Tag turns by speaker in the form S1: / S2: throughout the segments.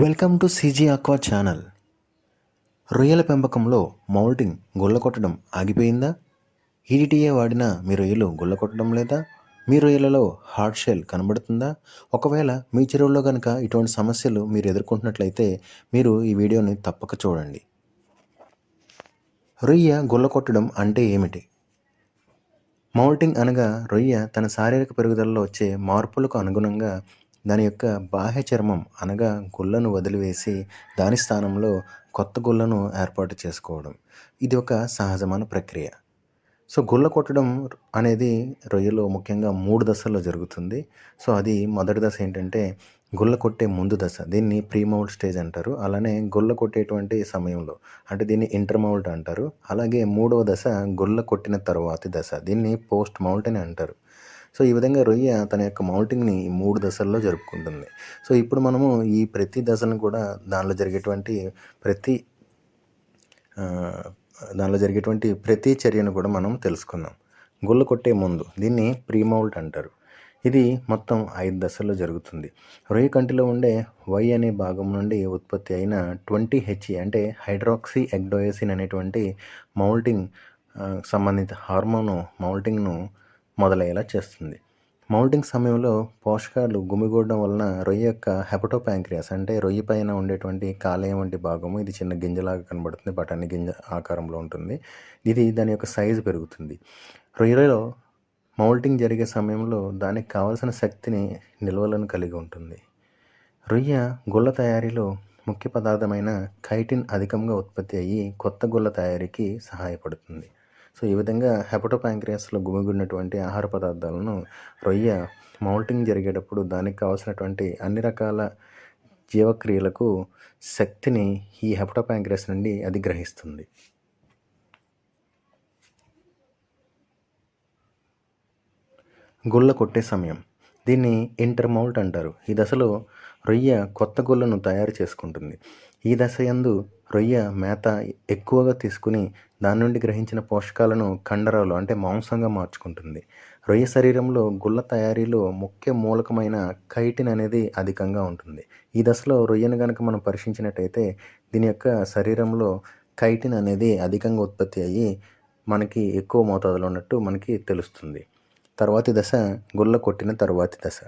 S1: Welcome to CG aqua channel. రొయ్యల పెంపకంలో moulting గుల్ల కొట్టడం ఆగిపోయిందా? ఈడిటీఏ వాడినా మీ రొయ్యలు గుల్ల కొట్టడం లేదా? మీ రొయ్యలలో హార్డ్ షెల్ కనబడుతుందా? ఒకవేళ మీ చెరువులో కనుక ఇటువంటి సమస్యలు మీరు ఎదుర్కొంటున్నట్లయితే మీరు ఈ వీడియోని తప్పక చూడండి. రొయ్య గుల్ల కొట్టడం అంటే ఏమిటి? మౌల్టింగ్ అనగా రొయ్య తన శారీరక పెరుగుదలలో వచ్చే మార్పులకు అనుగుణంగా దాని యొక్క బాహ్య చర్మం అనగా గుళ్ళను వదిలివేసి దాని స్థానంలో కొత్త గుళ్ళను ఏర్పాటు చేసుకోవడం. ఇది ఒక సహజమైన ప్రక్రియ. సో గుల్ల కొట్టడం అనేది రొయ్యలో ముఖ్యంగా 3 దశల్లో జరుగుతుంది. సో అది మొదటి దశ ఏంటంటే గుల్ల కొట్టే ముందు దశ. దీన్ని ప్రీ మౌల్ట్ స్టేజ్ అంటారు. అలానే గుల్ల కొట్టేటువంటి సమయంలో అంటే దీన్ని ఇంటర్ మౌల్ట్ అంటారు. అలాగే మూడవ దశ గుల్ల కొట్టిన తరువాతి దశ. దీన్ని పోస్ట్ మౌల్ట్ అని అంటారు. సో ఈ విధంగా రొయ్య తన యొక్క మౌల్టింగ్ని 3 దశల్లో జరుపుకుంటుంది. సో ఇప్పుడు మనము ఈ ప్రతి దశను కూడా దానిలో జరిగేటువంటి ప్రతి చర్యను కూడా మనం తెలుసుకుందాం. గుల్ల కొట్టే ముందు దీన్ని ప్రీ మౌల్ట్ అంటారు. ఇది మొత్తం 5 దశల్లో జరుగుతుంది. రొయ్య కంటిలో ఉండే వై అనే భాగం నుండి ఉత్పత్తి అయిన 20HE అంటే హైడ్రాక్సీ ఎగ్డోయసిన్ అనేటువంటి మౌల్టింగ్ సంబంధిత హార్మోను మౌల్టింగ్ను మొదలయ్యేలా చేస్తుంది. మౌల్టింగ్ సమయంలో పోషకాలు గుమిగూడడం వలన రొయ్య యొక్క హెపటోపాంక్రియాస్ అంటే రొయ్య పైన ఉండేటువంటి కాలేయం వంటి భాగము, ఇది చిన్న గింజలాగా కనబడుతుంది, బఠానీ గింజ ఆకారంలో ఉంటుంది. ఇది దాని యొక్క సైజు పెరుగుతుంది. రొయ్యలలో మౌల్టింగ్ జరిగే సమయంలో దానికి కావలసిన శక్తిని నిల్వలను కలిగి ఉంటుంది. రొయ్య గుళ్ళ తయారీలో ముఖ్య పదార్థమైన కైటిన్ అధికంగా ఉత్పత్తి అయ్యి కొత్త గుళ్ళ తయారీకి సహాయపడుతుంది. సో ఈ విధంగా హెపటోపాంక్రియాస్లో గుమిగూడినటువంటి ఆహార పదార్థాలను రొయ్య మౌల్టింగ్ జరిగేటప్పుడు దానికి కావాల్సినటువంటి అన్ని రకాల జీవక్రియలకు శక్తిని ఈ హెపటోపాంక్రియాస్ నుండి అది గ్రహిస్తుంది. గుళ్ళ కొట్టే సమయం దీన్ని ఇంటర్ మౌల్ట్ అంటారు. ఈ దశలో రొయ్య కొత్త గుళ్ళను తయారు చేసుకుంటుంది. ఈ దశ యందు రొయ్య మేత ఎక్కువగా తీసుకుని దాని నుండి గ్రహించిన పోషకాలను కండరాలు అంటే మాంసంగా మార్చుకుంటుంది. రొయ్య శరీరంలో గుళ్ళ తయారీలో ముఖ్య మూలకమైన కైటిన్ అనేది అధికంగా ఉంటుంది. ఈ దశలో రొయ్యను కనుక మనం పరీక్షించినట్టయితే దీని యొక్క శరీరంలో కైటిన్ అనేది అధికంగా ఉత్పత్తి అయ్యి మనకి ఎక్కువ మోతాదులో ఉన్నట్టు మనకి తెలుస్తుంది. తర్వాతి దశ గుల్ల కొట్టిన తర్వాతి దశ.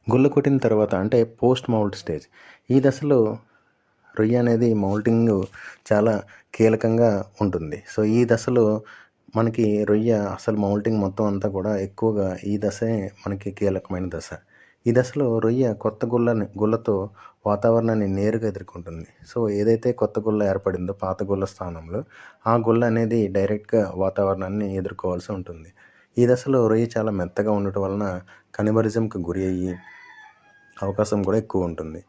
S1: గుల్ల కొట్టిన తర్వాత అంటే పోస్ట్ మౌల్ట్ స్టేజ్. ఈ దశలో రొయ్య అనేది మౌల్టింగ్ చాలా కీలకంగా ఉంటుంది. సో ఈ దశలో మనకి రొయ్య అసలు మౌల్టింగ్ మొత్తం అంతా కూడా ఎక్కువగా ఈ దశే మనకి కీలకమైన దశ. ఈ దశలో రొయ్య కొత్త గుళ్ళతో వాతావరణాన్ని నేరుగా ఎదుర్కొంటుంది. సో ఏదైతే కొత్త గుళ్ళ ఏర్పడిందో పాత గుళ్ళ స్థానంలో ఆ గుళ్ళ అనేది డైరెక్ట్గా వాతావరణాన్ని ఎదుర్కోవాల్సి ఉంటుంది. ఈ దశలో రొయ్య చాలా మెత్తగా ఉండటం వలన కనిమరిజంకి గురి అయ్యి అవకాశం కూడా ఎక్కువ ఉంటుంది.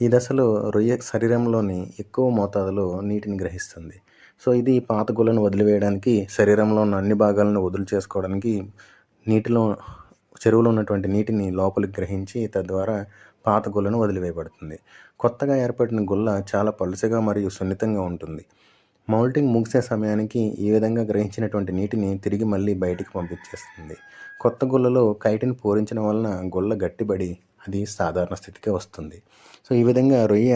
S1: ఈ దశలో రొయ్య శరీరంలోని ఎక్కువ మోతాదులో నీటిని గ్రహిస్తుంది. సో ఇది పాత గుళ్ళను వదిలివేయడానికి, శరీరంలో ఉన్న అన్ని భాగాలను వదులు చేసుకోవడానికి చెరువులో ఉన్నటువంటి నీటిని లోపలికి గ్రహించి తద్వారా పాత గుళ్ళను వదిలివేయబడుతుంది. కొత్తగా ఏర్పడిన గుళ్ళ చాలా పలుచగా మరియు సున్నితంగా ఉంటుంది. మౌల్టింగ్ ముగిసే సమయానికి ఈ విధంగా గ్రహించినటువంటి నీటిని తిరిగి మళ్ళీ బయటికి పంపించేస్తుంది. కొత్త గుళ్ళలో కైటిన్ పూరించడం వలన గుళ్ళ గట్టిబడి అది సాధారణ స్థితికి వస్తుంది. సో ఈ విధంగా రొయ్య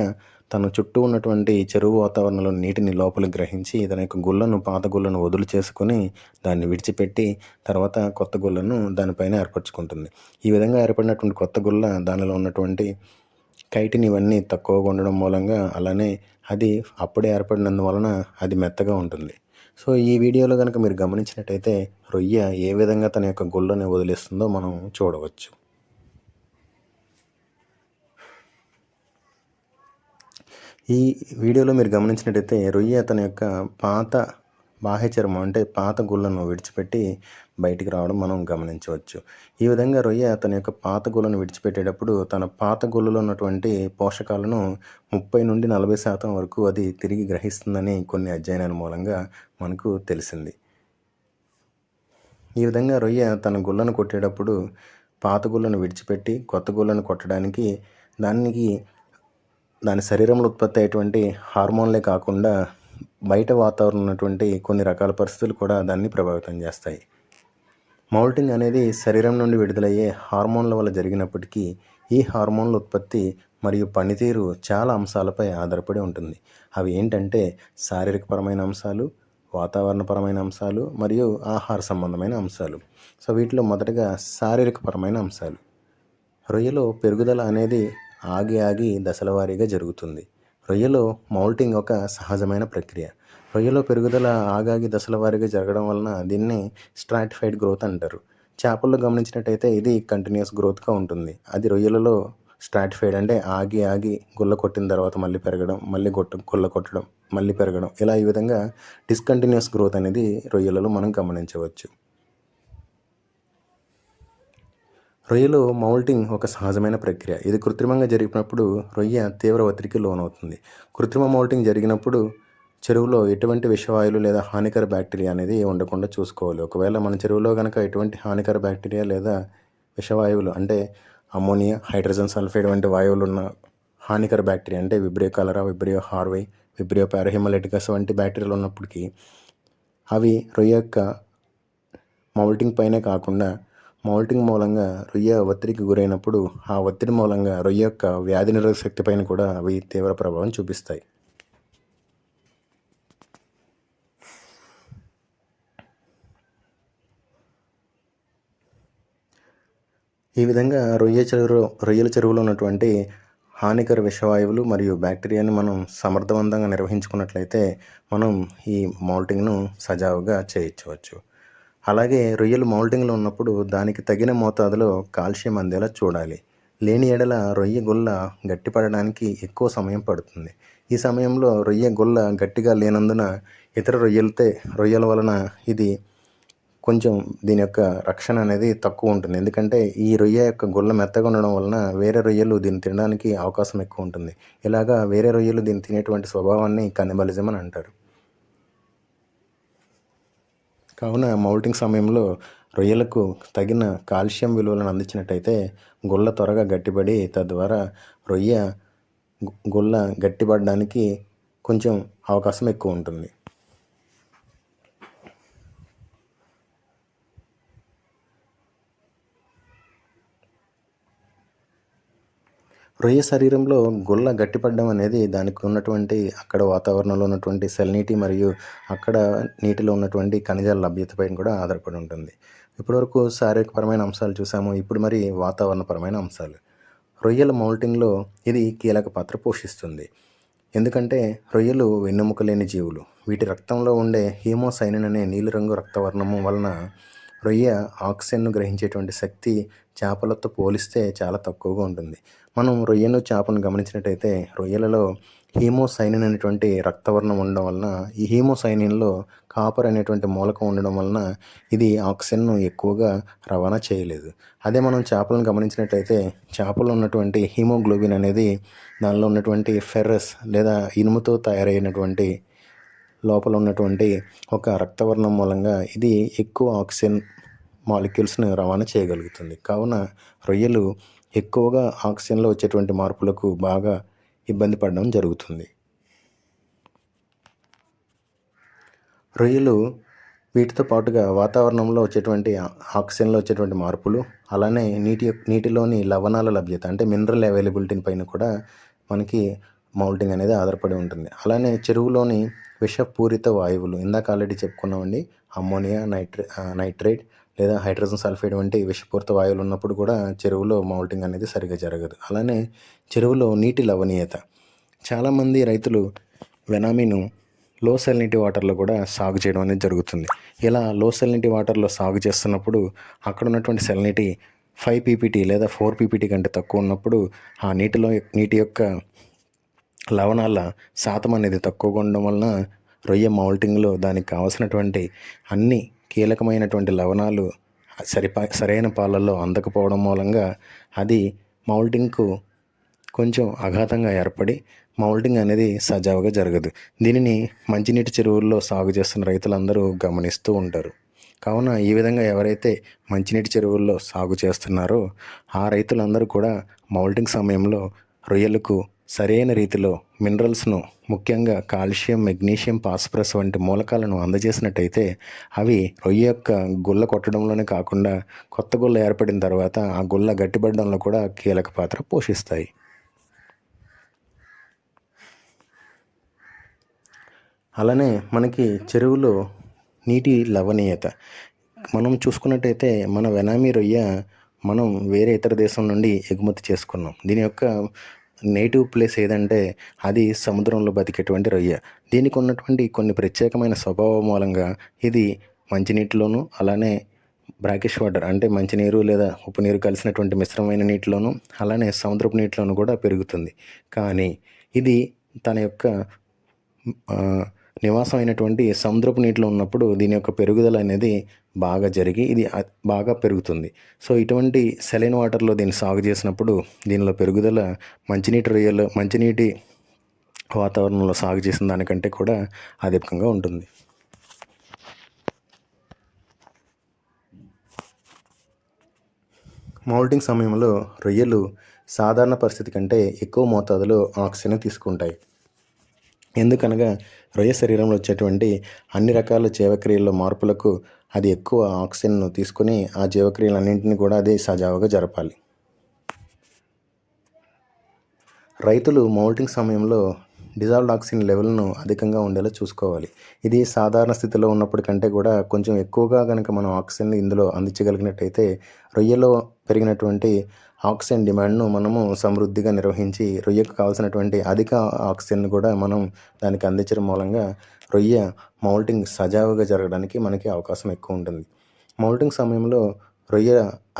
S1: తన చుట్టూ ఉన్నటువంటి చెరువు వాతావరణంలో నీటిని లోపలికి గ్రహించి తన యొక్క గుళ్ళను పాత గుళ్ళను వదులు చేసుకొని దాన్ని విడిచిపెట్టి తర్వాత కొత్త గుళ్ళను దానిపైన ఏర్పరచుకుంటుంది. ఈ విధంగా ఏర్పడినటువంటి కొత్త గుళ్ళ దానిలో ఉన్నటువంటి కైటిన్ ఇవన్నీ తక్కువగా ఉండడం మూలంగా అలానే అది అప్పుడే ఏర్పడినందువలన అది మెత్తగా ఉంటుంది. సో ఈ వీడియోలో కనుక మీరు గమనించినట్టయితే రొయ్య ఏ విధంగా తన యొక్క గుళ్ళని వదిలేస్తుందో మనం చూడవచ్చు. ఈ వీడియోలో మీరు గమనించినట్టయితే రొయ్య తన యొక్క పాత బాహ్య చర్మం అంటే పాత గుళ్ళను విడిచిపెట్టి బయటికి రావడం మనం గమనించవచ్చు. ఈ విధంగా రొయ్య తన యొక్క పాత గుళ్ళను విడిచిపెట్టేటప్పుడు తన పాత గుళ్ళలో ఉన్నటువంటి పోషకాలను 30 నుండి 40% వరకు అది తిరిగి గ్రహిస్తుందని కొన్ని అధ్యయనాల మూలంగా మనకు తెలిసింది. ఈ విధంగా రొయ్య తన గుళ్ళను కొట్టేటప్పుడు పాత గుళ్ళను విడిచిపెట్టి కొత్త గుళ్ళను కొట్టడానికి దాని శరీరంలో ఉత్పత్తి అయ్యేటువంటి హార్మోన్లే కాకుండా బయట వాతావరణం ఉన్నటువంటి కొన్ని రకాల పరిస్థితులు కూడా దాన్ని ప్రభావితం చేస్తాయి. మౌల్టింగ్ అనేది శరీరం నుండి విడుదలయ్యే హార్మోన్ల వల్ల జరిగినప్పటికీ ఈ హార్మోన్ల ఉత్పత్తి మరియు పనితీరు చాలా అంశాలపై ఆధారపడి ఉంటుంది. అవి ఏంటంటే శారీరకపరమైన అంశాలు, వాతావరణపరమైన అంశాలు మరియు ఆహార సంబంధమైన అంశాలు. సో వీటిలో మొదటగా శారీరకపరమైన అంశాలు. రొయ్యలో పెరుగుదల అనేది ఆగి దశల వారీగా జరుగుతుంది. రొయ్యలో మౌల్టింగ్ ఒక సహజమైన ప్రక్రియ. రొయ్యలో పెరుగుదల ఆగాగి దశల వారీగా జరగడం వలన దీన్ని స్ట్రాటిఫైడ్ గ్రోత్ అంటారు. చేపల్లో గమనించినట్టయితే ఇది కంటిన్యూస్ గ్రోత్గా ఉంటుంది. అది రొయ్యలలో స్ట్రాటిఫైడ్ అంటే ఆగి గుల్ల కొట్టిన తర్వాత మళ్ళీ పెరగడం, మళ్ళీ గుల్ల కొట్టడం, మళ్ళీ పెరగడం, ఇలా ఈ విధంగా డిస్కంటిన్యూస్ గ్రోత్ అనేది రొయ్యలలో మనం గమనించవచ్చు. రొయ్యలో మౌల్టింగ్ ఒక సహజమైన ప్రక్రియ. ఇది కృత్రిమంగా జరిగినప్పుడు రొయ్య తీవ్ర ఒత్తిడికి లోనవుతుంది. కృత్రిమ మౌల్టింగ్ జరిగినప్పుడు చెరువులో ఎటువంటి విషవాయువులు లేదా హానికర బ్యాక్టీరియా అనేది ఉండకుండా చూసుకోవాలి. ఒకవేళ మన చెరువులో కనుక ఎటువంటి హానికర బ్యాక్టీరియా లేదా విషవాయువులు అంటే అమ్మోనియా, హైడ్రోజన్ సల్ఫైడ్ వంటి వాయువులు ఉన్న హానికర బ్యాక్టీరియా అంటే విబ్రియో కలరా, విబ్రియో హార్వై, విబ్రియో పారాహిమలైటికస్ వంటి బ్యాక్టీరియాలు ఉన్నప్పటికీ అవి రొయ్య యొక్క మౌల్టింగ్ పైనే కాకుండా మౌల్టింగ్ మూలంగా రొయ్య ఒత్తిడికి గురైనప్పుడు ఆ ఒత్తిడి మూలంగా రొయ్య యొక్క వ్యాధి నిరోధక శక్తి పైన కూడా అవి తీవ్ర ప్రభావం చూపిస్తాయి. ఈ విధంగా రొయ్యల చెరువులో ఉన్నటువంటి హానికర విషవాయువులు మరియు బ్యాక్టీరియాని మనం సమర్థవంతంగా నిర్వహించుకున్నట్లయితే మనం ఈ మౌల్టింగ్ను సజావుగా చేయించవచ్చు. అలాగే రొయ్యలు మౌల్టింగ్లో ఉన్నప్పుడు దానికి తగిన మోతాదులో కాల్షియం అందేలా చూడాలి. లేని ఎడల రొయ్య గుల్ల గట్టిపడడానికి ఎక్కువ సమయం పడుతుంది. ఈ సమయంలో రొయ్య గుల్ల గట్టిగా లేనందున ఇతర రొయ్యల వలన ఇది కొంచెం దీని యొక్క రక్షణ అనేది తక్కువ ఉంటుంది. ఎందుకంటే ఈ రొయ్య యొక్క గుల్ల మెత్తగా ఉండడం వలన వేరే రొయ్యలు దీన్ని తినడానికి అవకాశం ఎక్కువ ఉంటుంది. ఇలాగా వేరే రొయ్యలు దీన్ని తినేటువంటి స్వభావాన్ని కనిబలిజం అని అంటారు. కావున మౌల్టింగ్ సమయంలో రొయ్యలకు తగిన కాల్షియం విలువలను అందించినట్టయితే గుల్ల త్వరగా గట్టిపడి తద్వారా రొయ్య గుల్ల గట్టిపడడానికి కొంచెం అవకాశం ఎక్కువ ఉంటుంది. రొయ్య శరీరంలో గుల్ల గట్టిపడడం అనేది దానికి ఉన్నటువంటి అక్కడ వాతావరణంలో ఉన్నటువంటి సెలనిటీ మరియు అక్కడ నీటిలో ఉన్నటువంటి ఖనిజాల లభ్యతపైన కూడా ఆధారపడి ఉంటుంది. ఇప్పటివరకు శారీరకపరమైన అంశాలు చూసాము. ఇప్పుడు మరి వాతావరణపరమైన అంశాలు. రొయ్యల మౌల్టింగ్లో ఇది కీలక పాత్ర పోషిస్తుంది. ఎందుకంటే రొయ్యలు వెన్నెముక లేని జీవులు. వీటి రక్తంలో ఉండే హీమోసైనిన్ అనే నీలిరంగు రక్తవర్ణము వలన రొయ్య ఆక్సిజన్ను గ్రహించేటువంటి శక్తి చేపలతో పోలిస్తే చాలా తక్కువగా ఉంటుంది. మనం రొయ్యను, చేపను గమనించినట్టయితే రొయ్యలలో హీమోసైనిన్ అనేటువంటి రక్తవర్ణం ఉండడం వలన ఈ హీమోసైనిన్లో కాపర్ అనేటువంటి మూలకం ఉండడం వలన ఇది ఆక్సిజన్ను ఎక్కువగా రవాణా చేయలేదు. అదే మనం చేపలను గమనించినట్టయితే చేపల్లో ఉన్నటువంటి హీమోగ్లోబిన్ అనేది దానిలో ఉన్నటువంటి ఫెర్రస్ లేదా ఇనుముతో తయారైనటువంటి లోపల ఉన్నటువంటి ఒక రక్తవర్ణం మూలంగా ఇది ఎక్కువ ఆక్సిజన్ మాలిక్యూల్స్ని రవాణా చేయగలుగుతుంది. కావున రొయ్యలు ఎక్కువగా ఆక్సిజన్లో వచ్చేటువంటి మార్పులకు బాగా ఇబ్బంది పడడం జరుగుతుంది. రొయ్యలు వీటితో పాటుగా వాతావరణంలో వచ్చేటువంటి ఆక్సిజన్లో వచ్చేటువంటి మార్పులు, అలానే నీటిలోని లవణాల లభ్యత అంటే మినరల్ అవైలబిలిటీని పైన కూడా మనకి మౌల్టింగ్ అనేది ఆధారపడి ఉంటుంది. అలానే చెరువులోని విషపూరిత వాయువులు ఇందాక ఆల్రెడీ చెప్పుకున్నామండి. అమ్మోనియా, నైట్రేట్ లేదా హైడ్రోజన్ సల్ఫైడ్ వంటి విషపూరిత వాయువులు ఉన్నప్పుడు కూడా చెరువులో మౌల్టింగ్ అనేది సరిగా జరగదు. అలానే చెరువులో నీటి లవణీయత. చాలామంది రైతులు వెనామీను లో సెలినిటీ వాటర్లో కూడా సాగు చేయడం అనేది జరుగుతుంది. ఇలా లో సెలినిటీ వాటర్లో సాగు చేస్తున్నప్పుడు అక్కడ ఉన్నటువంటి సెలినిటీ 5 ppt లేదా 4 ppt కంటే తక్కువ ఉన్నప్పుడు ఆ నీటి యొక్క లవణాల శాతం అనేది తక్కువగా ఉండడం వలన రొయ్య మౌల్టింగ్లో దానికి కావాల్సినటువంటి అన్ని కీలకమైనటువంటి లవణాలు సరైన పాలల్లో అందకపోవడం మూలంగా అది మౌల్టింగ్కు కొంచెం అఘాతంగా ఏర్పడి మౌల్టింగ్ అనేది సజావుగా జరగదు. దీనిని మంచినీటి చెరువుల్లో సాగు చేస్తున్న రైతులందరూ గమనిస్తూ ఉంటారు. కావున ఈ విధంగా ఎవరైతే మంచినీటి చెరువుల్లో సాగు చేస్తున్నారో ఆ రైతులందరూ కూడా మౌల్టింగ్ సమయంలో రొయ్యలకు సరైన రీతిలో మినరల్స్ను, ముఖ్యంగా కాల్షియం, మెగ్నీషియం, ఫాస్ఫరస్ వంటి మూలకాలను అందజేసినట్టయితే అవి రొయ్య యొక్క గుల్ల కొట్టడంలోనే కాకుండా కొత్త గుల్ల ఏర్పడిన తర్వాత ఆ గుల్ల గట్టిపడడంలో కూడా కీలక పాత్ర పోషిస్తాయి. అలానే మనకి చెరువులో నీటి లవణీయత మనం చూసుకున్నట్టయితే మన వెనామీ రొయ్య మనం వేరే ఇతర దేశం నుండి ఎగుమతి చేసుకున్నాం. దీని యొక్క నేటివ్ ప్లేస్ ఏదంటే అది సముద్రంలో బతికేటువంటి రొయ్య. దీనికి ఉన్నటువంటి కొన్ని ప్రత్యేకమైన స్వభావం మూలంగా ఇది మంచినీటిలోను, అలానే బ్రాకిష్ వాటర్ అంటే మంచినీరు లేదా ఉప్పు నీరు కలిసినటువంటి మిశ్రమైన నీటిలోను, అలానే సముద్రపు నీటిలోను కూడా పెరుగుతుంది. కానీ ఇది తన యొక్క నివాసం అయినటువంటి సముద్రపు నీటిలో ఉన్నప్పుడు దీని యొక్క పెరుగుదల అనేది బాగా జరిగి ఇది బాగా పెరుగుతుంది. సో ఇటువంటి సెలైన్ వాటర్లో దీన్ని సాగు చేసినప్పుడు దీనిలో పెరుగుదల మంచినీటి వాతావరణంలో సాగు చేసిన దానికంటే కూడా అధికంగా ఉంటుంది. మౌల్టింగ్ సమయంలో రొయ్యలు సాధారణ పరిస్థితి కంటే ఎక్కువ మోతాదులో ఆక్సిజన్ తీసుకుంటాయి. ఎందుకనగా రొయ్య శరీరంలో వచ్చేటువంటి అన్ని రకాల జీవక్రియల్లో మార్పులకు అది ఎక్కువ ఆక్సిజన్ను తీసుకొని ఆ జీవక్రియలన్నింటినీ కూడా అది సజావుగా జరపాలి. రైతులు మౌల్టింగ్ సమయంలో డిజాల్వ్డ్ ఆక్సిజన్ లెవెల్ను అధికంగా ఉండేలా చూసుకోవాలి. ఇది సాధారణ స్థితిలో ఉన్నప్పటి కంటే కూడా కొంచెం ఎక్కువగా కనుక మనం ఆక్సిజన్ ఇందులో అందించగలిగినట్టయితే రొయ్యలో పెరిగినటువంటి ఆక్సిజన్ డిమాండ్ను మనము సమృద్ధిగా నిర్వహించి రొయ్యకు కావాల్సినటువంటి అధిక ఆక్సిజన్ కూడా మనం దానికి అందించడం మూలంగా రొయ్య మౌల్టింగ్ సజావుగా జరగడానికి మనకి అవకాశం ఎక్కువ ఉంటుంది. మౌల్టింగ్ సమయంలో రొయ్య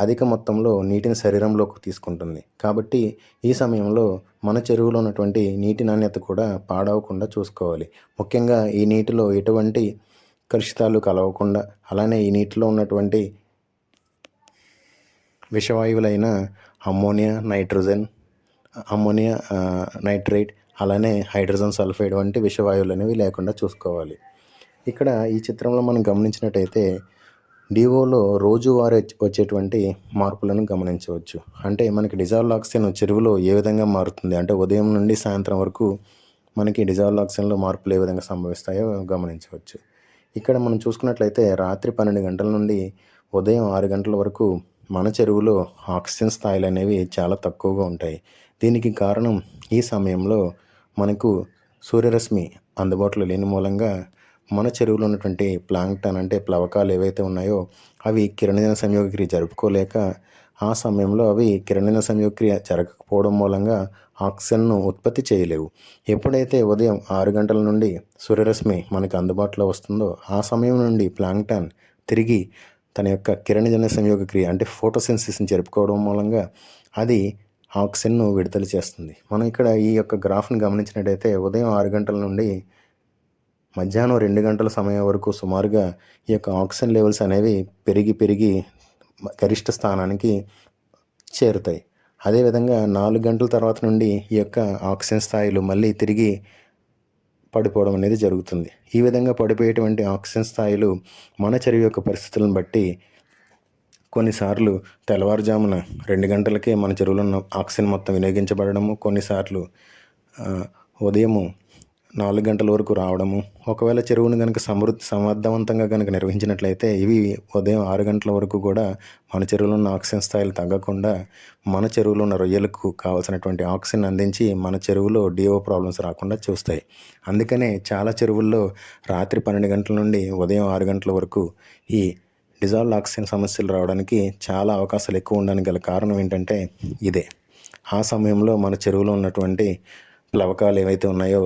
S1: అధిక మొత్తంలో నీటిని శరీరంలోకి తీసుకుంటుంది. కాబట్టి ఈ సమయంలో మన చెరువులో ఉన్నటువంటి నీటి నాణ్యత కూడా పాడవకుండా చూసుకోవాలి. ముఖ్యంగా ఈ నీటిలో ఎటువంటి కలుషితాలు కలవకుండా, అలానే ఈ నీటిలో ఉన్నటువంటి విషవాయువులైన అమ్మోనియా నైట్రేట్, అలానే హైడ్రోజన్ సల్ఫైడ్ వంటి విషవాయువులు అనేవి లేకుండా చూసుకోవాలి. ఇక్కడ ఈ చిత్రంలో మనం గమనించినట్టయితే డిఓలో రోజువారీ వచ్చేటువంటి మార్పులను గమనించవచ్చు. అంటే మనకి డిజాల్వ్డ్ ఆక్సిజన్ చెరువులో ఏ విధంగా మారుతుంది అంటే ఉదయం నుండి సాయంత్రం వరకు మనకి డిజాల్వ్డ్ ఆక్సిజన్లో మార్పులు ఏ విధంగా సంభవిస్తాయో గమనించవచ్చు. ఇక్కడ మనం చూసుకున్నట్లయితే రాత్రి 12 గంటల నుండి ఉదయం 6 గంటల వరకు మన చెరువులో ఆక్సిజన్ స్థాయిలు అనేవి చాలా తక్కువగా ఉంటాయి. దీనికి కారణం ఈ సమయంలో మనకు సూర్యరశ్మి అందుబాటులో లేని మూలంగా మన చెరువులో ఉన్నటువంటి ప్లాంక్టన్ అంటే ప్లవకాలు ఏవైతే ఉన్నాయో అవి కిరణజన సంయోగక్రియ జరుపుకోలేక ఆ సమయంలో అవి కిరణజన సంయోగక్రియ జరగకపోవడం మూలంగా ఆక్సిజన్ను ఉత్పత్తి చేయలేవు. ఎప్పుడైతే ఉదయం 6 గంటల నుండి సూర్యరశ్మి మనకు అందుబాటులో వస్తుందో ఆ సమయం నుండి ప్లాంక్టన్ తిరిగి తన యొక్క కిరణజన సంయోగక్రియ అంటే ఫోటోసింథసిస్ని జరుపుకోవడం మూలంగా అది ఆక్సిజన్ను విడుదల చేస్తుంది. మనం ఇక్కడ ఈ యొక్క గ్రాఫ్ని గమనించినట్టయితే ఉదయం 6 గంటల నుండి మధ్యాహ్నం 2 గంటల సమయం వరకు సుమారుగా ఈ యొక్క ఆక్సిజన్ లెవెల్స్ అనేవి పెరిగి గరిష్ట స్థానానికి చేరుతాయి. అదేవిధంగా 4 గంటల తర్వాత నుండి ఈ యొక్క ఆక్సిజన్ స్థాయిలు మళ్ళీ తిరిగి పడిపోవడం అనేది జరుగుతుంది. ఈ విధంగా పడిపోయేటువంటి ఆక్సిజన్ స్థాయిలు మన చెరువు యొక్క పరిస్థితులను బట్టి కొన్నిసార్లు తెల్లవారుజామున 2 గంటలకే మన చెరువులో ఉన్న ఆక్సిజన్ మొత్తం వినియోగించబడము, కొన్నిసార్లు ఉదయము 4 గంటల వరకు రావడము. ఒకవేళ చెరువును కనుక సమర్థవంతంగా కనుక నిర్వహించినట్లయితే ఇవి ఉదయం 6 గంటల వరకు కూడా మన చెరువులో ఉన్న ఆక్సిజన్ స్థాయిలు తగ్గకుండా మన చెరువులో ఉన్న రొయ్యలకు కావాల్సినటువంటి ఆక్సిజన్ అందించి మన చెరువులో డిఓ ప్రాబ్లమ్స్ రాకుండా చూస్తాయి. అందుకనే చాలా చెరువుల్లో రాత్రి 12 గంటల నుండి ఉదయం 6 గంటల వరకు ఈ డిజాల్వ్డ్ ఆక్సిజన్ సమస్యలు రావడానికి చాలా అవకాశాలు ఎక్కువ ఉండడానికి గల కారణం ఏంటంటే ఇదే. ఆ సమయంలో మన చెరువులో ఉన్నటువంటి ప్లవకాలు ఏవైతే ఉన్నాయో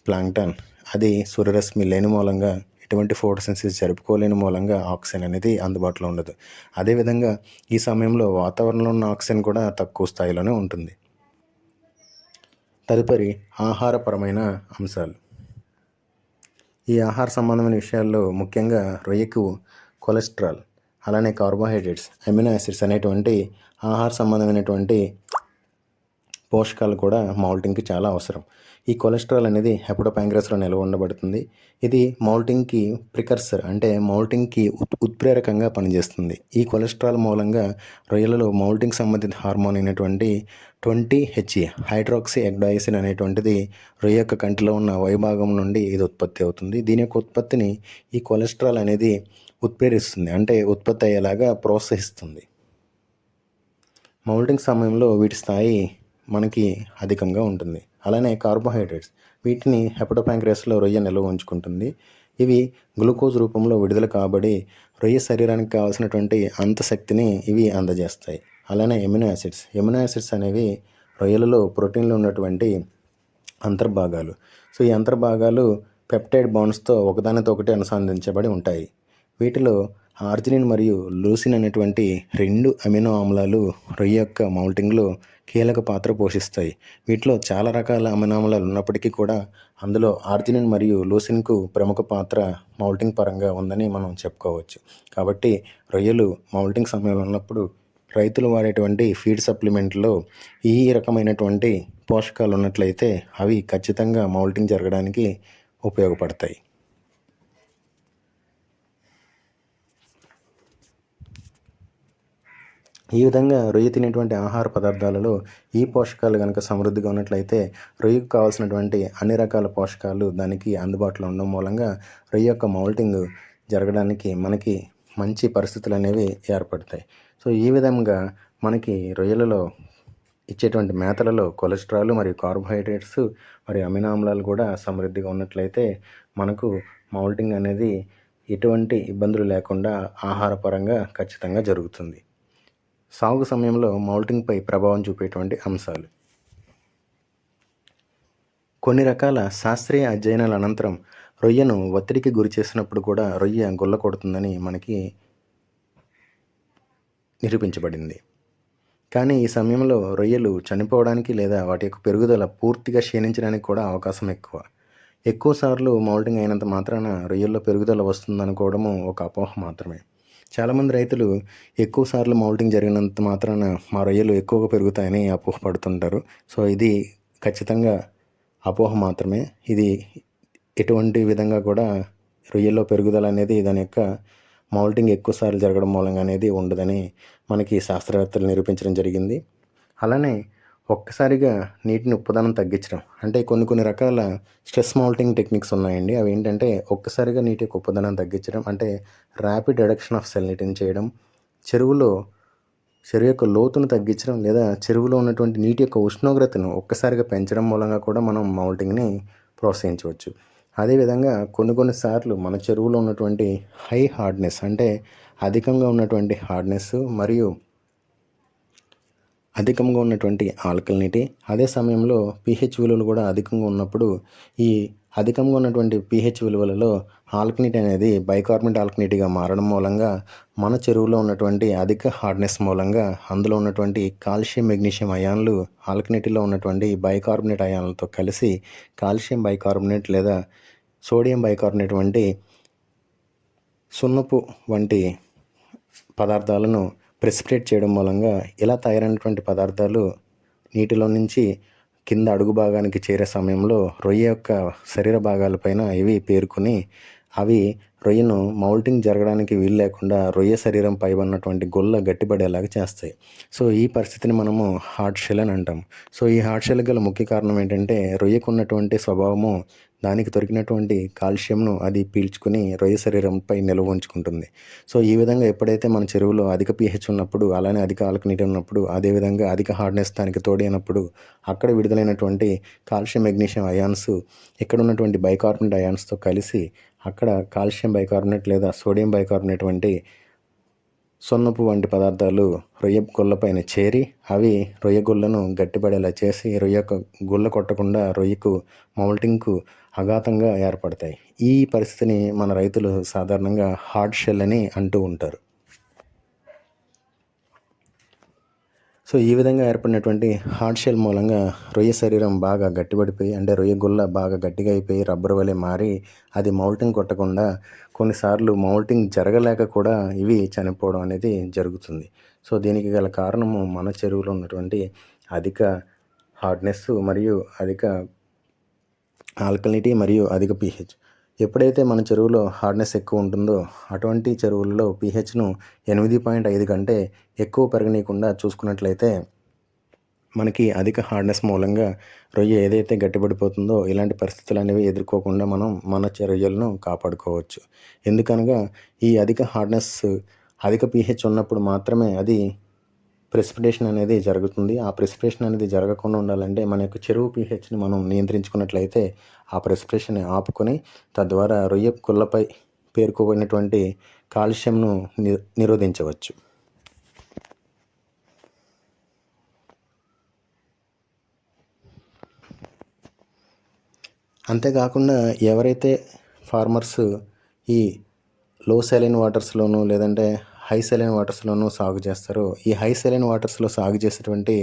S1: ప్లాంక్టన్ అది సూర్యరశ్మి లేని మూలంగా ఎటువంటి ఫోటోసింథసిస్ జరుపుకోలేని మూలంగా ఆక్సిజన్ అనేది అందుబాటులో ఉండదు. అదేవిధంగా ఈ సమయంలో వాతావరణంలో ఉన్న ఆక్సిజన్ కూడా తక్కువ స్థాయిలోనే ఉంటుంది. తదుపరి ఆహారపరమైన అంశాలు. ఈ ఆహార సంబంధమైన విషయాల్లో ముఖ్యంగా రొయ్యకు కొలెస్ట్రాల్, అలానే కార్బోహైడ్రేట్స్, అమినో యాసిడ్స్ అనేటువంటి ఆహార సంబంధమైనటువంటి పోషకాలు కూడా మౌల్టింగ్కి చాలా అవసరం. ఈ కొలెస్ట్రాల్ అనేది హెపటోపాంక్రియాస్లో నిల్వ ఉండబడుతుంది. ఇది మౌల్టింగ్కి ప్రికర్సర్ అంటే మౌల్టింగ్కి ఉత్ప్రేరకంగా పనిచేస్తుంది. ఈ కొలెస్ట్రాల్ మూలంగా రొయ్యలలో మౌల్టింగ్ సంబంధిత హార్మోన్ అయినటువంటి 20HE హైడ్రాక్సీ ఎగ్డాయిసిన్ అనేటువంటిది రొయ్య యొక్క కంటిలో ఉన్న వైభాగం నుండి ఇది ఉత్పత్తి అవుతుంది. దీని యొక్క ఉత్పత్తిని ఈ కొలెస్ట్రాల్ అనేది ఉత్ప్రేరిస్తుంది, అంటే ఉత్పత్తి అయ్యేలాగా ప్రోత్సహిస్తుంది. మౌల్టింగ్ సమయంలో వీటి స్థాయి మనకి అధికంగా ఉంటుంది. అలానే కార్బోహైడ్రేట్స్, వీటిని హెపటోపాంక్రియాస్లో రొయ్య నిల్వ ఉంచుకుంటుంది. ఇవి గ్లూకోజ్ రూపంలో విడుదల కాబడి రొయ్య శరీరానికి కావాల్సినటువంటి అంత శక్తిని ఇవి అందజేస్తాయి. అలానే ఎమినో యాసిడ్స్ అనేవి రొయ్యలలో ప్రోటీన్లు ఉన్నటువంటి అంతర్భాగాలు. సో ఈ అంతర్భాగాలు పెప్టైడ్ బాండ్స్తో ఒకదానితో ఒకటి అనుసంధానించబడి ఉంటాయి. వీటిలో ఆర్జినిన్ మరియు లూసిన్ అనేటువంటి 2 అమినో ఆమ్లాలు రొయ్య యొక్క మౌల్టింగ్లో కీలక పాత్ర పోషిస్తాయి. వీటిలో చాలా రకాల అమినో ఆమ్లాలు ఉన్నప్పటికీ కూడా అందులో ఆర్జినిన్ మరియు లూసిన్కు ప్రముఖ పాత్ర మౌల్టింగ్ పరంగా ఉందని మనం చెప్పుకోవచ్చు. కాబట్టి రొయ్యలు మౌల్టింగ్ సమయంలో ఉన్నప్పుడు రైతులు వాడేటువంటి ఫీడ్ సప్లిమెంట్లో ఈ రకమైనటువంటి పోషకాలు ఉన్నట్లయితే అవి ఖచ్చితంగా మౌల్టింగ్ జరగడానికి ఉపయోగపడతాయి. ఈ విధంగా రొయ్య తినేటువంటి ఆహార పదార్థాలలో ఈ పోషకాలు కనుక సమృద్ధిగా ఉన్నట్లయితే రొయ్యకు కావాల్సినటువంటి అన్ని రకాల పోషకాలు దానికి అందుబాటులో ఉండడం మూలంగా రొయ్య యొక్క మౌల్టింగ్ జరగడానికి మనకి మంచి పరిస్థితులు అనేవి ఏర్పడతాయి. సో ఈ విధంగా మనకి రొయ్యలలో ఇచ్చేటువంటి మేతలలో కొలెస్ట్రాల్ మరియు కార్బోహైడ్రేట్స్ మరియు అమినో ఆమ్లాలు కూడా సమృద్ధిగా ఉన్నట్లయితే మనకు మౌల్టింగ్ అనేది ఎటువంటి ఇబ్బందులు లేకుండా ఆహారపరంగా ఖచ్చితంగా జరుగుతుంది. సాగు సమయంలో మౌల్టింగ్పై ప్రభావం చూపేటువంటి అంశాలు. కొన్ని రకాల శాస్త్రీయ అధ్యయనాల అనంతరం రొయ్యను ఒత్తిడికి గురి చేసినప్పుడు కూడా రొయ్య గొల్ల కొడుతుందని మనకి నిరూపించబడింది. కానీ ఈ సమయంలో రొయ్యలు చనిపోవడానికి లేదా వాటి యొక్క పెరుగుదల పూర్తిగా క్షీణించడానికి కూడా అవకాశం ఎక్కువసార్లు మౌల్టింగ్ అయినంత మాత్రాన రొయ్యల్లో పెరుగుదల వస్తుందనుకోవడము ఒక అపోహ మాత్రమే. చాలామంది రైతులు ఎక్కువసార్లు మౌల్టింగ్ జరిగినంత మాత్రాన మా రొయ్యలు ఎక్కువగా పెరుగుతాయని అపోహపడుతుంటారు. సో ఇది ఖచ్చితంగా అపోహ మాత్రమే. ఇది ఎటువంటి విధంగా కూడా రొయ్యల్లో పెరుగుదల అనేది దాని యొక్క మౌల్టింగ్ ఎక్కువసార్లు జరగడం మూలంగా అనేది ఉండదని మనకి శాస్త్రవేత్తలు నిరూపించడం జరిగింది. అలానే ఒక్కసారిగా నీటిని ఉప్పుదనం తగ్గించడం, అంటే కొన్ని రకాల స్ట్రెస్ మౌల్టింగ్ టెక్నిక్స్ ఉన్నాయండి. అవి ఏంటంటే ఒక్కసారిగా నీటి యొక్క ఉప్పుదనం తగ్గించడం, అంటే ర్యాపిడ్ రిడక్షన్ ఆఫ్ సెలినిటీని చేయడం, చెరువు యొక్క లోతును తగ్గించడం, లేదా చెరువులో ఉన్నటువంటి నీటి యొక్క ఉష్ణోగ్రతను ఒక్కసారిగా పెంచడం మూలంగా కూడా మనం మౌల్టింగ్ని ప్రోత్సహించవచ్చు. అదేవిధంగా కొన్నిసార్లు మన చెరువులో ఉన్నటువంటి హై హార్డ్నెస్, అంటే అధికంగా ఉన్నటువంటి హార్డ్నెస్ మరియు అధికంగా ఉన్నటువంటి ఆల్కలినిటీ, అదే సమయంలో pH విలువలు కూడా అధికంగా ఉన్నప్పుడు ఈ అధికంగా ఉన్నటువంటి pH విలువలలో ఆల్కలినిటీ అనేది బైకార్బోనేట్ ఆల్కలినిటీగా మారడం మూలంగా మన చెరువులో ఉన్నటువంటి అధిక హార్డ్నెస్ మూలంగా అందులో ఉన్నటువంటి కాల్షియం మెగ్నీషియం అయాన్లు ఆల్కలినిటీలో ఉన్నటువంటి బైకార్బోనేట్ అయాన్లతో కలిసి కాల్షియం బైకార్బోనేట్ లేదా సోడియం బైకార్బోనేట్ వంటి సున్నపు వంటి పదార్థాలను ప్రెసిపిటేట్ చేయడం మూలంగా ఇలా తయారైనటువంటి పదార్థాలు నీటిలో నుంచి కింద అడుగు భాగానికి చేరే సమయంలో రొయ్య యొక్క శరీర భాగాలపైన ఇవి పేరుకొని అవి రొయ్యను మౌల్టింగ్ జరగడానికి వీలు లేకుండా రొయ్య శరీరం పై ఉన్నటువంటి గొల్ల గట్టిపడేలాగా చేస్తాయి. సో ఈ పరిస్థితిని మనము హార్డ్ షెల్ అని అంటాం. సో ఈ హార్డ్ షెల్ గల ముఖ్య కారణం ఏంటంటే రొయ్యకు ఉన్నటువంటి స్వభావము దానికి దొరికినటువంటి కాల్షియంను అది పీల్చుకుని రొయ్య శరీరంపై నిల్వ ఉంచుకుంటుంది. సో ఈ విధంగా ఎప్పుడైతే మన చెరువులో అధిక pH ఉన్నప్పుడు, అలానే అధిక ఆల్కలినిటీ ఉన్నప్పుడు, అదేవిధంగా అధిక హార్డ్నెస్ దానికి తోడైనప్పుడు అక్కడ విడుదలైనటువంటి కాల్షియం మెగ్నీషియం అయాన్స్ ఇక్కడ ఉన్నటువంటి బైకార్బోనేట్ అయాన్స్తో కలిసి అక్కడ కాల్షియం బైకార్బోనేట్ లేదా సోడియం బైకార్బోనేట్ వంటి సున్నపు వంటి పదార్థాలు రొయ్య గుల్లపైన చేరి అవి రొయ్య గుల్లను గట్టిపడేలా చేసి రొయ్య గుల్ల కొట్టకుండా రొయ్యకు మౌల్టింగ్కు అఘాతంగా ఏర్పడతాయి. ఈ పరిస్థితిని మన రైతులు సాధారణంగా హార్డ్ షెల్ అని అంటూ ఉంటారు. సో ఈ విధంగా ఏర్పడినటువంటి హార్డ్ షెల్ మూలంగా రొయ్య శరీరం బాగా గట్టిపడిపోయి, అంటే రొయ్య గుల్ల బాగా గట్టిగా అయిపోయి రబ్బర్ వలె మారి అది మౌల్టింగ్ కొట్టకుండా కొన్నిసార్లు మౌల్టింగ్ జరగలేక కూడా ఇవి చనిపోవడం అనేది జరుగుతుంది. సో దీనికి గల కారణము మన చెరువులో ఉన్నటువంటి అధిక హార్డ్నెస్ మరియు అధిక ఆల్కలినిటీ మరియు అధిక pH. ఎప్పుడైతే మన చెరువులో హార్డ్నెస్ ఎక్కువ ఉంటుందో అటువంటి చెరువుల్లో pHను 8.5 కంటే ఎక్కువ పెరగనీయకుండా చూసుకున్నట్లయితే మనకి అధిక హార్డ్నెస్ మూలంగా రొయ్య ఏదైతే గట్టిపడిపోతుందో ఇలాంటి పరిస్థితులు అనేవి ఎదుర్కోకుండా మనం మన రొయ్యలను కాపాడుకోవచ్చు. ఎందుకనగా ఈ అధిక హార్డ్నెస్ అధిక pH ఉన్నప్పుడు మాత్రమే అది ప్రెసిపిటేషన్ అనేది జరుగుతుంది. ఆ ప్రెసిపిటేషన్ అనేది జరగకుండా ఉండాలంటే మన యొక్క చెరువు pHని మనం నియంత్రించుకున్నట్లయితే ఆ ప్రెసిపిటేషన్ని ఆపుకొని తద్వారా రొయ్య గుల్లపై పేరుకోబడినటువంటి కాల్షియంను నిరోధించవచ్చు. అంతేకాకుండా ఎవరైతే ఫార్మర్స్ ఈ లో సెలైన్ వాటర్స్లోనూ లేదంటే హై సెలైన్ వాటర్స్లోనూ సాగు చేస్తారో ఈ హై సెలైన్ వాటర్స్లో సాగు చేసేటువంటి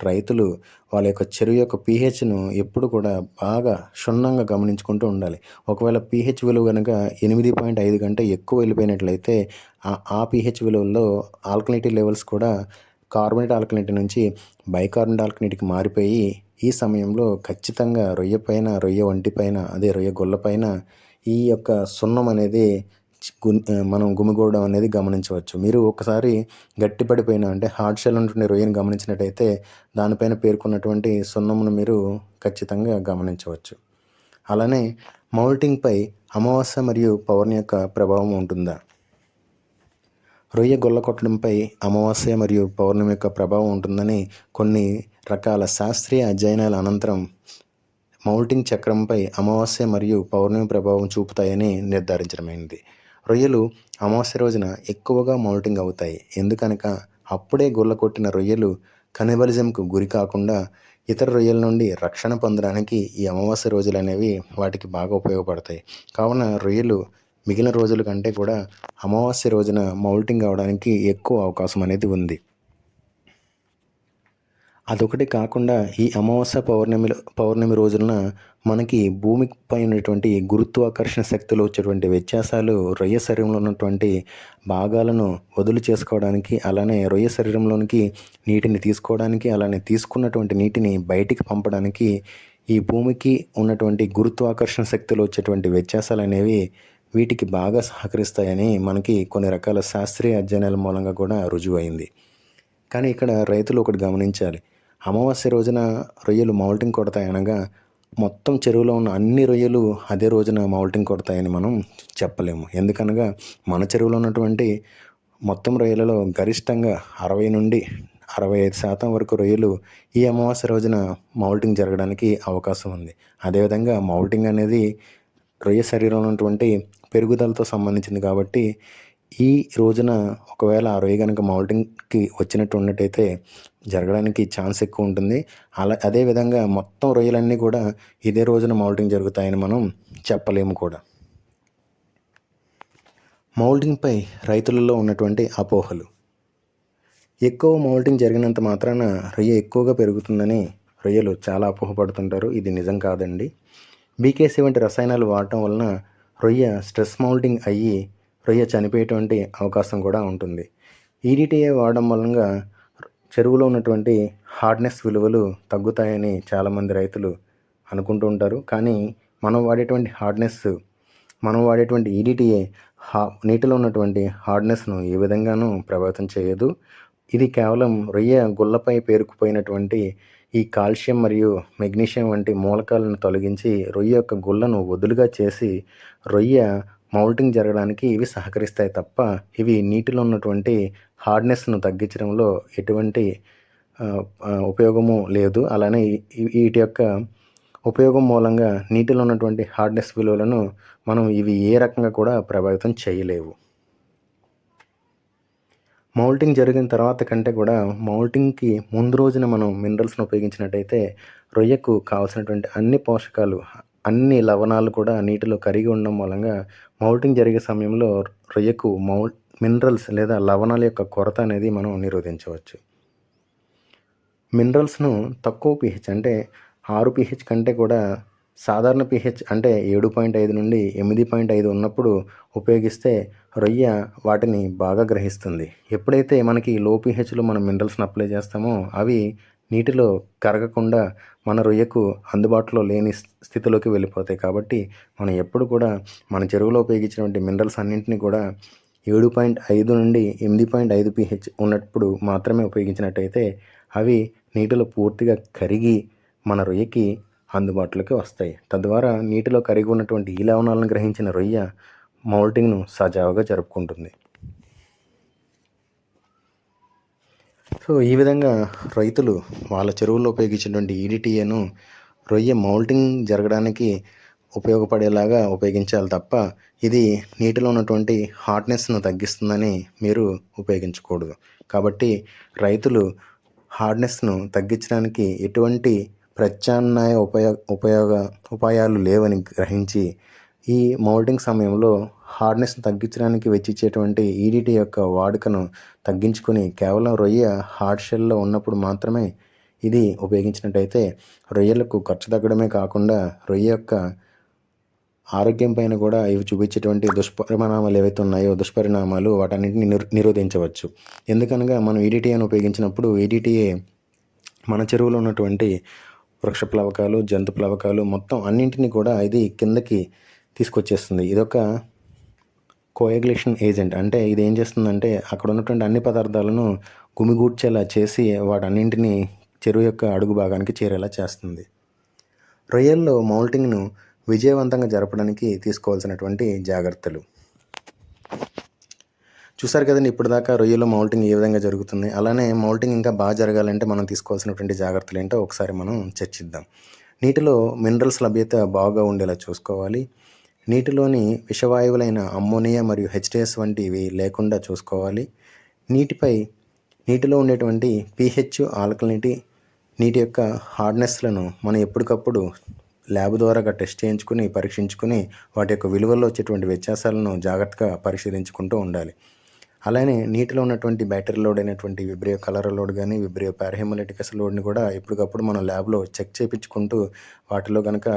S1: రైతులు వాళ్ళ యొక్క చెరువు యొక్క pHను ఎప్పుడు కూడా బాగా క్షుణ్ణంగా గమనించుకుంటూ ఉండాలి. ఒకవేళ pH విలువ కనుక 8.5 కంటే ఎక్కువ వెళ్ళిపోయినట్లయితే ఆ pH విలువల్లో ఆల్కలినిటీ లెవెల్స్ కూడా కార్బోనేట్ ఆల్కలినిటీ నుంచి బైకార్బోనేట్ ఆల్కలినిటీకి మారిపోయి ఈ సమయంలో ఖచ్చితంగా రొయ్య వంటిపైన అదే రొయ్య గొల్లపైన ఈ యొక్క సున్నం అనేది మనం గుమిగూడడం అనేది గమనించవచ్చు. మీరు ఒకసారి గట్టిపడిపోయిన అంటే హార్డ్ షెల్ ఉన్నటువంటి రొయ్యను గమనించినట్టయితే దానిపైన పేర్కొన్నటువంటి సున్నమును మీరు ఖచ్చితంగా గమనించవచ్చు. అలానే మౌల్టింగ్పై అమావాస్య మరియు పౌర్ణమి యొక్క ప్రభావం ఉంటుందా? రొయ్య గొల్ల కొట్టడంపై అమావాస్య మరియు పౌర్ణమి యొక్క ప్రభావం ఉంటుందని కొన్ని రకాల శాస్త్రీయ అధ్యయనాల అనంతరం మౌల్టింగ్ చక్రంపై అమావాస్య మరియు పౌర్ణమి ప్రభావం చూపుతాయని నిర్ధారించడమైంది. రొయ్యలు అమావాస్య రోజున ఎక్కువగా మౌల్టింగ్ అవుతాయి. ఎందుకనగా అప్పుడే గొల్ల కొట్టిన రొయ్యలు కనిబలిజంకు గురి కాకుండా ఇతర రొయ్యల నుండి రక్షణ పొందడానికి ఈ అమావాస్య రోజులు అనేవి వాటికి బాగా ఉపయోగపడతాయి. కావున రొయ్యలు మిగిలిన రోజుల కంటే కూడా అమావాస్య రోజున మౌల్టింగ్ అవడానికి ఎక్కువ అవకాశం అనేది ఉంది. అదొకటి కాకుండా ఈ అమావాస్య పౌర్ణమి రోజున మనకి భూమిపై ఉన్నటువంటి గురుత్వాకర్షణ శక్తిలో వచ్చేటువంటి వ్యత్యాసాలు రొయ్య శరీరంలో ఉన్నటువంటి భాగాలను వదులు చేసుకోవడానికి అలానే రొయ్య శరీరంలోనికి నీటిని తీసుకోవడానికి అలానే తీసుకున్నటువంటి నీటిని బయటికి పంపడానికి ఈ భూమికి ఉన్నటువంటి గురుత్వాకర్షణ శక్తిలో వచ్చేటువంటి వ్యత్యాసాలు అనేవి వీటికి బాగా సహకరిస్తాయని మనకి కొన్ని రకాల శాస్త్రీయ అధ్యయనాల మూలంగా కూడా రుజువైంది. కానీ ఇక్కడ రైతులు ఒకటి గమనించాలి. అమావాస్య రోజున రొయ్యలు మౌల్టింగ్ కొడతాయి అనగా మొత్తం చెరువులో ఉన్న అన్ని రొయ్యలు అదే రోజున మౌల్టింగ్ కొడతాయని మనం చెప్పలేము. ఎందుకనగా మన చెరువులో ఉన్నటువంటి మొత్తం రొయ్యలలో గరిష్టంగా 60 నుండి 65% వరకు రొయ్యలు ఈ అమావాస్య రోజున మౌల్టింగ్ జరగడానికి అవకాశం ఉంది. అదేవిధంగా మౌల్టింగ్ అనేది రొయ్య శరీరంలో ఉన్నటువంటి పెరుగుదలతో సంబంధించింది కాబట్టి ఈ రోజున ఒకవేళ ఆ రొయ్య కనుక మౌల్టింగ్కి వచ్చినట్టు ఉన్నట్టయితే జరగడానికి ఛాన్స్ ఎక్కువ ఉంటుంది. అదేవిధంగా మొత్తం రొయ్యలన్నీ కూడా ఇదే రోజున మౌల్టింగ్ జరుగుతాయని మనం చెప్పలేము కూడా. మౌల్టింగ్పై రైతులలో ఉన్నటువంటి అపోహలు. ఎక్కువ మౌల్టింగ్ జరిగినంత మాత్రాన రొయ్య ఎక్కువగా పెరుగుతుందని రొయ్యలు చాలా అపోహపడుతుంటారు. ఇది నిజం కాదండి. బీకేసీ వంటి రసాయనాలు వాడటం వలన రొయ్య స్ట్రెస్ మౌల్టింగ్ అయ్యి రొయ్య చనిపోయేటువంటి అవకాశం కూడా ఉంటుంది. ఈడిటిఏ వాడడం వలన చెరువులో ఉన్నటువంటి హార్డ్నెస్ విలువలు తగ్గుతాయని చాలామంది రైతులు అనుకుంటూ ఉంటారు. కానీ మనం వాడేటువంటి ఈడిటిఏ నీటిలో ఉన్నటువంటి హార్డ్నెస్ను ఏ విధంగానూ ప్రభావితం చేయదు. ఇది కేవలం రొయ్య గుల్లపై పేరుకుపోయినటువంటి ఈ కాల్షియం మరియు మెగ్నీషియం వంటి మూలకాలను తొలగించి రొయ్య యొక్క గుల్లను వదులుగా చేసి రొయ్య మౌల్టింగ్ జరగడానికి ఇవి సహకరిస్తాయి తప్ప ఇవి నీటిలో ఉన్నటువంటి హార్డ్నెస్ను తగ్గించడంలో ఎటువంటి ఉపయోగము లేదు. అలానే వీటి యొక్క ఉపయోగం మూలంగా నీటిలో ఉన్నటువంటి హార్డ్నెస్ విలువలను మనం ఇవి ఏ రకంగా కూడా ప్రభావితం చేయలేవు. మౌల్టింగ్ జరిగిన తర్వాత కంటే కూడా మౌల్టింగ్కి ముందు రోజున మనం మినరల్స్ను ఉపయోగించినట్టయితే రొయ్యకు కావాల్సినటువంటి అన్ని పోషకాలు అన్ని లవణాలు కూడా నీటిలో కరిగి ఉండడం మూలంగా మౌల్టింగ్ జరిగే సమయంలో రొయ్యకు మినరల్స్ లేదా లవణాల యొక్క కొరత అనేది మనం నిరోధించవచ్చు. మినరల్స్ను తక్కువ pH అంటే 6 pH కంటే కూడా సాధారణ pH అంటే 7.5 నుండి 8.5 ఉన్నప్పుడు ఉపయోగిస్తే రొయ్య వాటిని బాగా గ్రహిస్తుంది. ఎప్పుడైతే మనకి లో pHలో మనం మినరల్స్ని అప్లై చేస్తామో అవి నీటిలో కరగకుండా మన రొయ్యకు అందుబాటులో లేని స్థితిలోకి వెళ్ళిపోతాయి. కాబట్టి మనం ఎప్పుడు కూడా మన చెరువులో ఉపయోగించినటువంటి మినరల్స్ అన్నింటినీ కూడా 7.5 నుండి 8.5 pH ఉన్నప్పుడు మాత్రమే ఉపయోగించినట్టయితే అవి నీటిలో పూర్తిగా కరిగి మన రొయ్యకి అందుబాటులోకి వస్తాయి. తద్వారా నీటిలో కరిగి ఉన్నటువంటి ఈ లవణాలను గ్రహించిన రొయ్య మౌల్టింగ్ను సజావుగా జరుపుకుంటుంది. సో ఈ విధంగా రైతులు వాళ్ళ చెరువుల్లో ఉపయోగించినటువంటి ఈడిటిఏను రొయ్య మౌల్టింగ్ జరగడానికి ఉపయోగపడేలాగా ఉపయోగించాలి తప్ప ఇది నీటిలో ఉన్నటువంటి హార్డ్నెస్ను తగ్గిస్తుందని మీరు ఉపయోగించకూడదు. కాబట్టి రైతులు హార్డ్నెస్ను తగ్గించడానికి ఎటువంటి ప్రత్యామ్నాయ ఉపాయాలు లేవని గ్రహించి ఈ మౌల్టింగ్ సమయంలో హార్డ్నెస్ను తగ్గించడానికి వెచ్చించేటువంటి ఈడిటి యొక్క వాడుకను తగ్గించుకొని కేవలం రొయ్య హార్డ్ షెల్లో ఉన్నప్పుడు మాత్రమే ఇది ఉపయోగించినట్టయితే రొయ్యలకు ఖర్చు తగ్గడమే కాకుండా రొయ్య యొక్క ఆరోగ్యం పైన కూడా ఇవి చూపించేటువంటి దుష్పరిణామాలు ఏవైతే ఉన్నాయో దుష్పరిణామాలు వాటన్నింటిని నిరోధించవచ్చు. ఎందుకనగా మనం ఈడిటిఏను ఉపయోగించినప్పుడు ఈడిటిఏ మన చెరువులో ఉన్నటువంటి వృక్ష ప్లవకాలు, జంతు ప్లవకాలు మొత్తం అన్నింటినీ కూడా ఇది కిందకి తీసుకొచ్చేస్తుంది. ఇదొక కోయాగులేషన్ ఏజెంట్. అంటే ఇది ఏం చేస్తుందంటే అక్కడ ఉన్నటువంటి అన్ని పదార్థాలను గుమిగూడ్చేలా చేసి వాటన్నింటినీ చెరువు యొక్క అడుగు భాగానికి చేరేలా చేస్తుంది. రొయ్యల్లో మౌల్టింగ్ను విజయవంతంగా జరపడానికి తీసుకోవాల్సినటువంటి జాగ్రత్తలు చూసారు కదండి. ఇప్పటిదాకా రొయ్యలో మౌల్టింగ్ ఏ విధంగా జరుగుతుంది, అలానే మౌల్టింగ్ ఇంకా బాగా జరగాలంటే మనం తీసుకోవాల్సినటువంటి జాగ్రత్తలు ఏంటో ఒకసారి మనం చర్చిద్దాం. నీటిలో మినరల్స్ లభ్యత బాగా ఉండేలా చూసుకోవాలి. నీటిలోని విషవాయువులైన అమ్మోనియా మరియు H2S వంటివి లేకుండా చూసుకోవాలి. నీటిలో ఉండేటువంటి pH, ఆల్కలినిటీ, నీటి యొక్క హార్డ్నెస్లను మనం ఎప్పటికప్పుడు ల్యాబ్ ద్వారాగా టెస్ట్ చేయించుకుని పరీక్షించుకుని వాటి యొక్క విలువల్లో వచ్చేటువంటి వ్యత్యాసాలను జాగ్రత్తగా పరిశీలించుకుంటూ ఉండాలి. అలానే నీటిలో ఉన్నటువంటి బ్యాటరీ లోడ్ అయినటువంటి విబ్రియో కలర్ లోడ్ కానీ విబ్రియో పారాహెమోలైటికస్ లోడ్ని కూడా ఎప్పటికప్పుడు మనం ల్యాబ్లో చెక్ చేయించుకుంటూ వాటిలో కనుక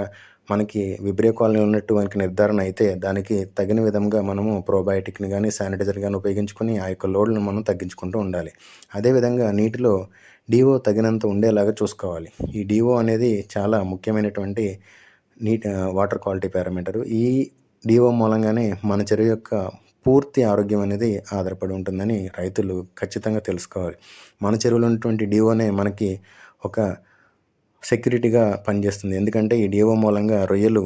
S1: మనకి విబ్రియో కాలనీ ఉన్నట్టు మనకి నిర్ధారణ అయితే దానికి తగిన విధంగా మనము ప్రోబయోటిక్ని కానీ శానిటైజర్ కానీ ఉపయోగించుకొని ఆ యొక్క లోడ్ను మనం తగ్గించుకుంటూ ఉండాలి. అదేవిధంగా నీటిలో DO తగినంత ఉండేలాగా చూసుకోవాలి. ఈ DO అనేది చాలా ముఖ్యమైనటువంటి వాటర్ క్వాలిటీ పారామీటరు. ఈ DO మూలంగానే మన చెరువు యొక్క పూర్తి ఆరోగ్యం అనేది ఆధారపడి ఉంటుందని రైతులు ఖచ్చితంగా తెలుసుకోవాలి. మన చెరువులో ఉన్నటువంటి DOనే మనకి ఒక సెక్యూరిటీగా పనిచేస్తుంది. ఎందుకంటే ఈ DO మూలంగా రొయ్యలు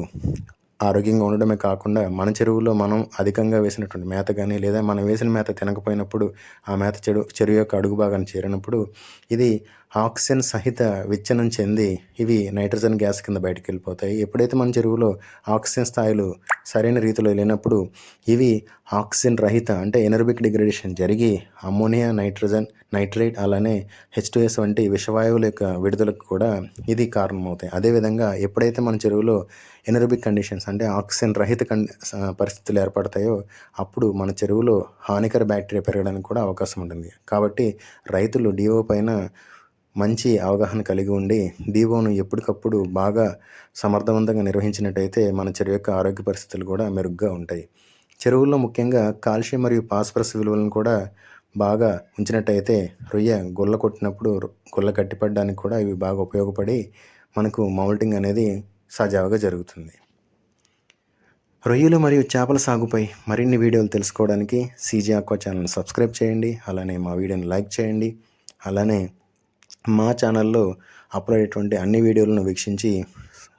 S1: ఆరోగ్యంగా ఉండడమే కాకుండా మన చెరువులో మనం అధికంగా వేసినటువంటి మేత కానీ లేదా మనం వేసిన మేత తినకపోయినప్పుడు ఆ మేత చెరువు యొక్క అడుగు భాగాన్ని చేరినప్పుడు ఇది ఆక్సిజన్ సహిత విచ్ఛిన్నం చెంది ఇవి నైట్రోజన్ గ్యాస్ కింద బయటకు వెళ్ళిపోతాయి. ఎప్పుడైతే మన చెరువులో ఆక్సిజన్ స్థాయిలు సరైన రీతిలో లేనప్పుడు ఇవి ఆక్సిజన్ రహిత అంటే ఎనర్బిక్ డిగ్రేడేషన్ జరిగి అమ్మోనియా, నైట్రోజన్, నైట్రేట్ అలానే H2S వంటి విషవాయువుల యొక్క విడుదలకు కూడా ఇది కారణమవుతాయి. అదేవిధంగా ఎప్పుడైతే మన చెరువులో ఎనర్బిక్ కండిషన్స్ అంటే ఆక్సిజన్ రహిత పరిస్థితులు ఏర్పడతాయో అప్పుడు మన చెరువులో హానికర బ్యాక్టీరియా పెరగడానికి కూడా అవకాశం ఉంటుంది. కాబట్టి రైతులు DO పైన మంచి అవగాహన కలిగి ఉండి DOను ఎప్పటికప్పుడు బాగా సమర్థవంతంగా నిర్వహించినట్టయితే మన చెరువు యొక్క ఆరోగ్య పరిస్థితులు కూడా మెరుగ్గా ఉంటాయి. చెరువుల్లో ముఖ్యంగా కాల్షియం మరియు ఫాస్ఫరస్ విలువలను కూడా బాగా ఉంచినట్టయితే రొయ్య గుల్ల కొట్టినప్పుడు గుల్ల గట్టిపడడానికి కూడా ఇవి బాగా ఉపయోగపడి మనకు మౌల్టింగ్ అనేది సజావుగా జరుగుతుంది. రొయ్యలు మరియు చేపల సాగుపై మరిన్ని వీడియోలు తెలుసుకోవడానికి CG Aqua ఛానల్ని సబ్స్క్రైబ్ చేయండి. అలానే మా వీడియోని లైక్ చేయండి. అలానే మా ఛానల్లో అప్లోడ్ అయ్యేటువంటి అన్ని వీడియోలను వీక్షించి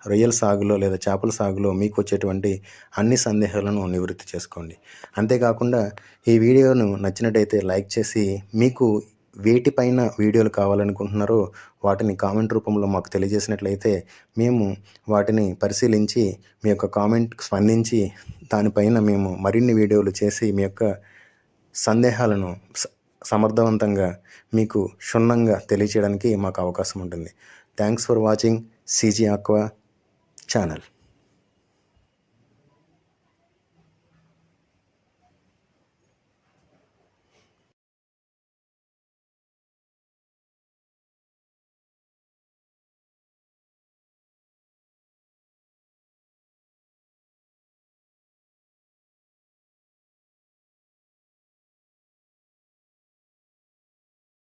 S1: రొయ్యల సాగులో లేదా చేపల సాగులో మీకు వచ్చేటువంటి అన్ని సందేహాలను నివృత్తి చేసుకోండి. అంతేకాకుండా ఈ వీడియోను నచ్చినట్టయితే లైక్ చేసి మీకు వేటిపైన వీడియోలు కావాలనుకుంటున్నారో వాటిని కామెంట్ రూపంలో మాకు తెలియజేసినట్లయితే మేము వాటిని పరిశీలించి మీ యొక్క కామెంట్ స్పందించి దానిపైన మేము మరిన్ని వీడియోలు చేసి మీ యొక్క సందేహాలను సమర్థవంతంగా మీకు క్షుణ్ణంగా తెలియచేయడానికి మాకు అవకాశం ఉంటుంది. Thanks for watching CG Aqua channel.